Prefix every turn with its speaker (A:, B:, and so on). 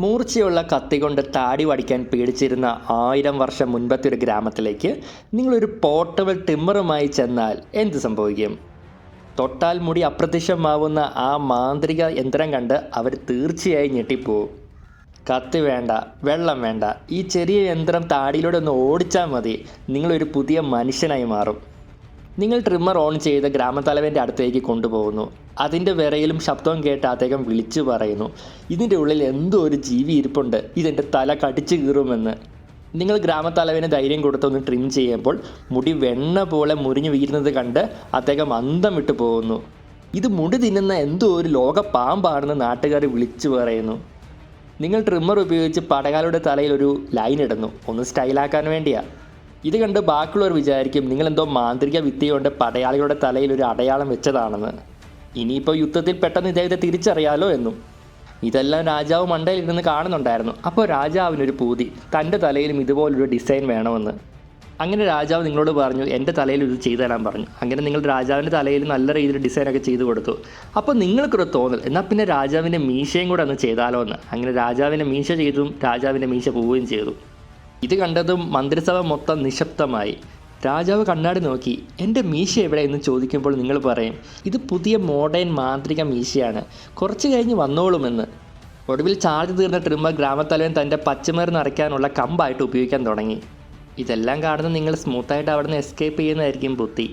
A: മൂർച്ചയുള്ള കത്തി കൊണ്ട് താടി വടിക്കാൻ പേടിച്ചിരുന്ന 1000 വർഷം മുൻപത്തെ ഒരു ഗ്രാമത്തിലേക്ക് നിങ്ങളൊരു പോർട്ടബിൾ ടിമ്മറുമായി ചെന്നാൽ എന്ത് സംഭവിക്കും? തൊട്ടാൽ മുടി അപ്രത്യക്ഷമാവുന്ന ആ മാന്ത്രിക യന്ത്രം കണ്ട് അവർ തീർച്ചയായും ഞെട്ടിപ്പോവും. കത്തി വേണ്ട, വെള്ളം വേണ്ട, ഈ ചെറിയ യന്ത്രം താടിയിലൂടെ ഒന്ന് ഓടിച്ചാൽ മതി, നിങ്ങളൊരു പുതിയ മനുഷ്യനായി മാറും. നിങ്ങൾ ട്രിമ്മർ ഓൺ ചെയ്ത് ഗ്രാമത്തലവൻ്റെ അടുത്തേക്ക് കൊണ്ടുപോകുന്നു. അതിൻ്റെ വിറയിലും ശബ്ദവും കേട്ട് അദ്ദേഹം വിളിച്ചു പറയുന്നു, ഇതിൻ്റെ ഉള്ളിൽ എന്തോ ഒരു ജീവി ഇരിപ്പുണ്ട്, ഇതെൻ്റെ തല കടിച്ചു കീറുമെന്ന്. നിങ്ങൾ ഗ്രാമത്തലവന് ധൈര്യം കൊടുത്തൊന്ന് ട്രിം ചെയ്യുമ്പോൾ മുടി വെണ്ണ പോലെ മുറിഞ്ഞു വീഴുന്നത് കണ്ട് അദ്ദേഹം അന്തം വിട്ടു പോകുന്നു. ഇത് മുടി തിന്നുന്ന എന്തോ ഒരു ലോക പാമ്പാണെന്ന് നാട്ടുകാർ വിളിച്ചു പറയുന്നു. നിങ്ങൾ ട്രിമ്മർ ഉപയോഗിച്ച് പടയാളിയുടെ തലയിൽ ഒരു ലൈൻ ഇടുന്നു, ഒന്ന് സ്റ്റൈലാക്കാൻ വേണ്ടിയാ. ഇത് കണ്ട് ബാക്കിയുള്ളവർ വിചാരിക്കും നിങ്ങളെന്തോ മാന്ത്രിക വിദ്യ കൊണ്ട് പടയാളികളുടെ തലയിൽ ഒരു അടയാളം വെച്ചതാണെന്ന്. ഇനിയിപ്പോൾ യുദ്ധത്തിൽ പെട്ടെന്ന് ഇദ്ദേഹത്തെ തിരിച്ചറിയാലോ എന്നും. ഇതെല്ലാം രാജാവ് മണ്ടയിൽ ഇരുന്ന് കാണുന്നുണ്ടായിരുന്നു. അപ്പോൾ രാജാവിനൊരു പൂതി, തൻ്റെ തലയിലും ഇതുപോലൊരു ഡിസൈൻ വേണമെന്ന്. അങ്ങനെ രാജാവ് നിങ്ങളോട് പറഞ്ഞു, എൻ്റെ തലയിൽ ഇത് ചെയ്തു തരാൻ പറഞ്ഞു. അങ്ങനെ നിങ്ങൾ രാജാവിൻ്റെ തലയിൽ നല്ല രീതിയിൽ ഡിസൈനൊക്കെ ചെയ്തു കൊടുത്തു. അപ്പോൾ നിങ്ങൾക്കൊരു തോന്നൽ, എന്നാൽ പിന്നെ രാജാവിൻ്റെ മീശയും കൂടെ ഒന്ന് ചെയ്താലോ എന്ന്. അങ്ങനെ രാജാവിൻ്റെ മീശ ചെയ്തും രാജാവിൻ്റെ മീശ പോവുകയും ചെയ്തു. ഇത് കണ്ടതും മന്ത്രിസഭ മൊത്തം നിശബ്ദമായി. രാജാവ് കണ്ണാടി നോക്കി, എൻ്റെ മീശ എവിടെ എന്ന് ചോദിക്കുമ്പോൾ നിങ്ങൾ പറയും, ഇത് പുതിയ മോഡേൺ മാന്ത്രിക മീശയാണ്, കുറച്ച് കഴിഞ്ഞ് വന്നോളുമെന്ന്. ഒടുവിൽ ചാർജ് തീർന്ന ട്രിമ്മർ ഗ്രാമത്തലവൻ തൻ്റെ പച്ചമരുന്ന് അരയ്ക്കാനുള്ള കമ്പായിട്ട് ഉപയോഗിക്കാൻ തുടങ്ങി. ഇതെല്ലാം കാണുന്ന നിങ്ങൾ സ്മൂത്തായിട്ട് അവിടെ നിന്ന് എസ്കേപ്പ് ചെയ്യുന്നതായിരിക്കും ബുദ്ധി.